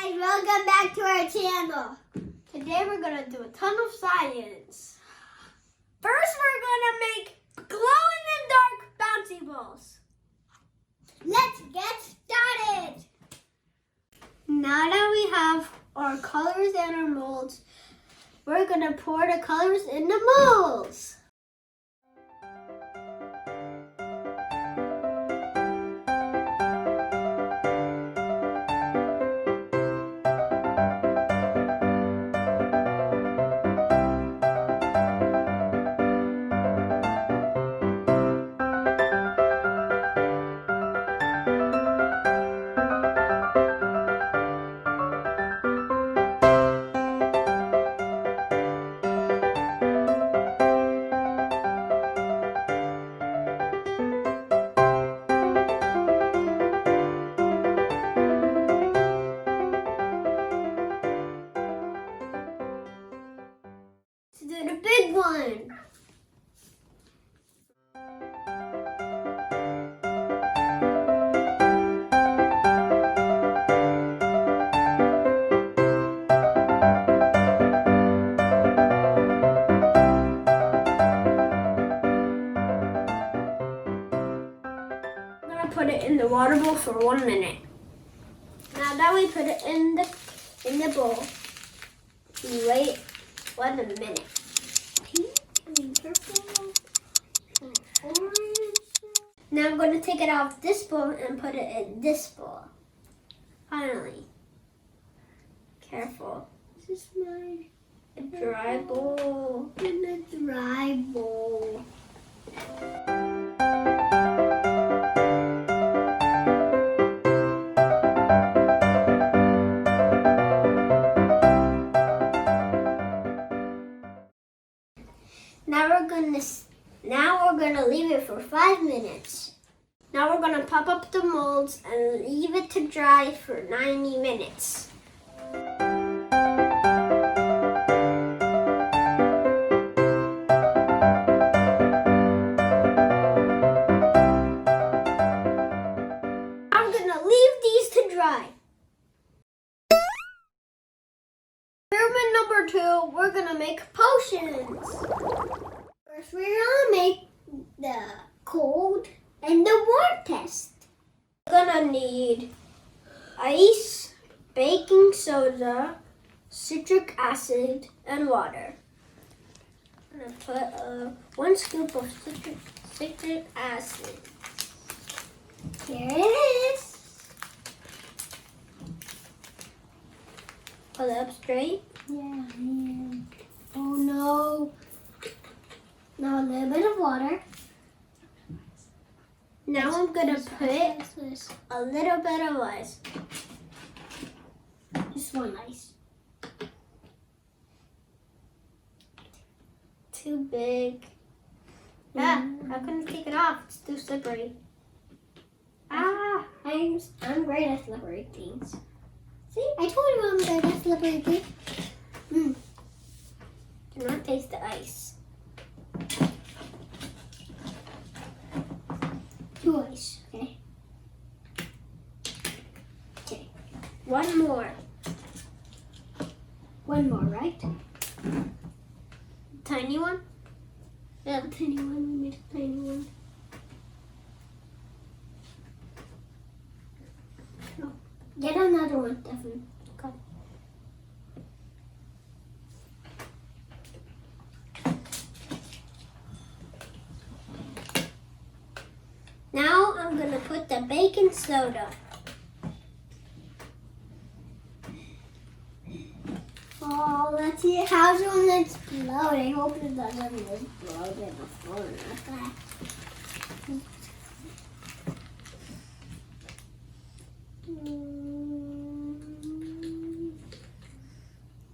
guys, welcome back to our channel. Today we're going to do a ton of science. First we're going to make glow-in-the-dark bouncy balls. Let's get started. Now that we have our colors and our molds, we're going to pour the colors in the molds. To do the big one. I'm gonna put it in the water bowl for 1 minute. Now that we put it in the bowl, we wait 1 minute. Pink and purple and orange. Now I'm going to take it off this bowl and put it in this bowl. Finally. Careful. This is my dry bowl. In the dry bowl. Now we're gonna leave it for 5 minutes. Now we're gonna pop up the molds and leave it to dry for 90 minutes. I'm gonna leave these to dry. Experiment number 2, we're gonna make potions. First, we're gonna make the cold and the warm test. We're gonna need ice, baking soda, citric acid, and water. I'm gonna put 1 scoop of citric acid. Here it is. Pull it up straight. Yeah. Oh no. Now a little bit of water. Now I'm going to put a little bit of ice. Just 1 ice. Too big. Ah, how can I take it off? It's too slippery. Ah, I'm great at slippery things. See, I told you I'm great at slippery things. Do not taste the ice. 2 ice, okay? Okay, 1 more. 1 more, right? Tiny one? Yeah, the tiny one. We made a tiny one. No. Get another one, definitely. Come. Now I'm going to put the baking soda. Oh, let's see how's it when it's explode. I hope it doesn't explode in the floor.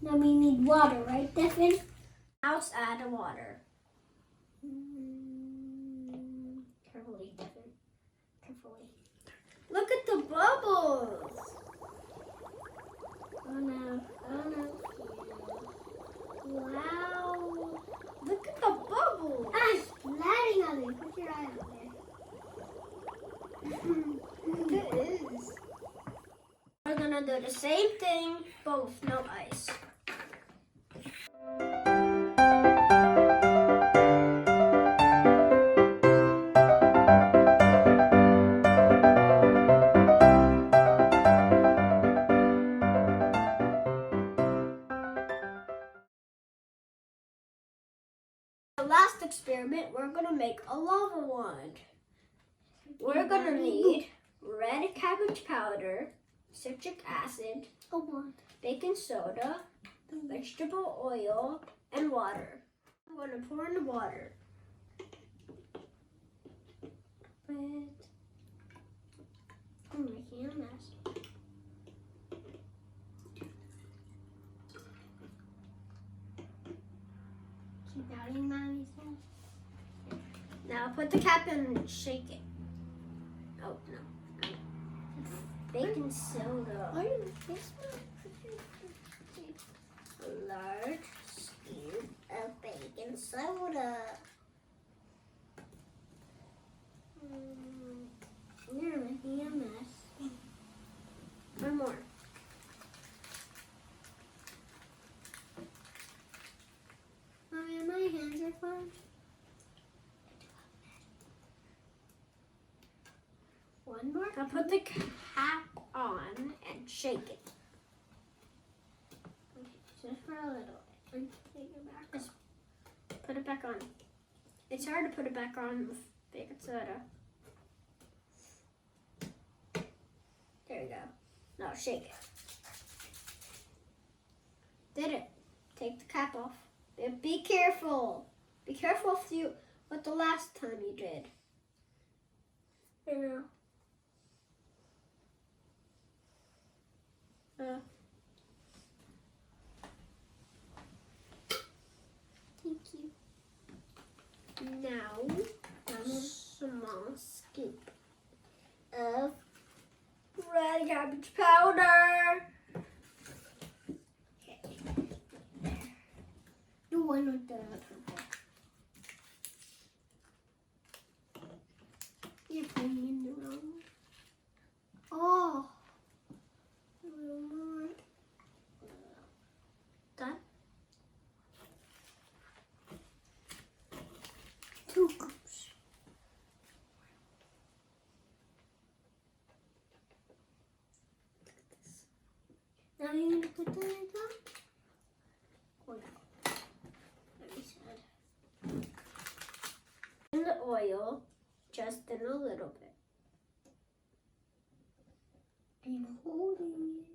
Now we need water, right, Stefan? Now let's add the water. Carefully, Stefan. Carefully. Look at the bubbles. Oh no. Oh no. Wow. Look at the bubbles. Ah, it's splatting on me. Put your eye out there. It is. We're gonna do the same thing, but with no ice. The last experiment, we're gonna make a lava wand. We're gonna need red cabbage powder, citric acid, baking soda, vegetable oil, and water. I'm gonna pour in the water. I'm making a mess. Keep adding Mommy's head. Now put the cap and shake it. Oh no. Baking soda. A large scoop of baking soda. You're making a mess. One more. Mommy, my hands are fine. One more. Now put the cap on and shake it. Okay, just for a little bit. Take it back. Just put it back on. It's hard to put it back on with baking soda. There you go. Now shake it. Did it. Take the cap off. Be careful. Be careful with the last time you did. I know. Thank you. Now, a small scoop of red cabbage powder. Okay. There. Do one with the purple. You're putting in the wrong. Oh. Done. 2 cups. Now you're going to put the lid on? Or no? Let me said. In the oil, just in a little bit. I'm holding it.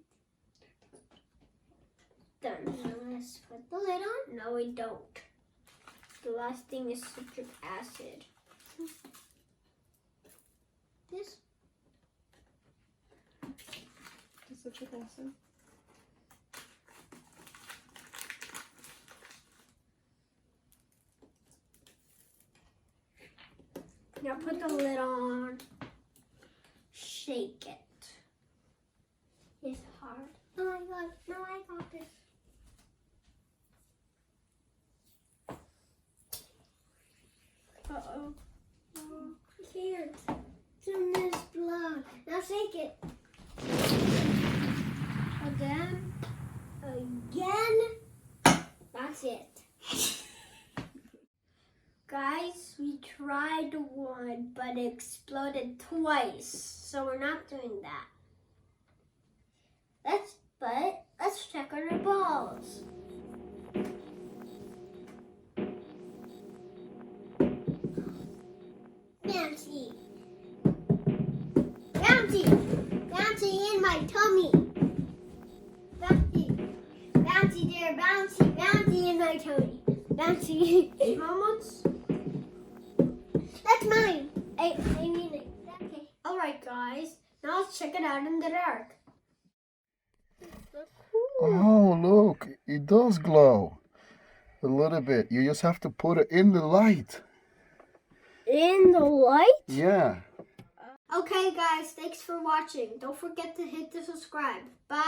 Done. Now let's put the lid on. No, we don't. The last thing is citric acid. This? The citric acid. Now put the lid on. Shake it. It's hard. Oh my god. No, I got this. Uh-oh. Oh, I can't. It's in this blood. Now shake it. Again. That's it. Guys, we tried one, but it exploded twice. So we're not doing that. Let's check on our balls. Bouncy. Bouncy. Bouncy in my tummy. Bouncy. Bouncy there. Bouncy. Bouncy in my tummy. Bouncy. Small ones? That's mine. I mean it. Okay. Alright guys. Now let's check it out in the dark. Oh, look. It does glow. A little bit. You just have to put it in the light. In the light? Yeah. Okay guys, thanks for watching. Don't forget to hit the subscribe. Bye.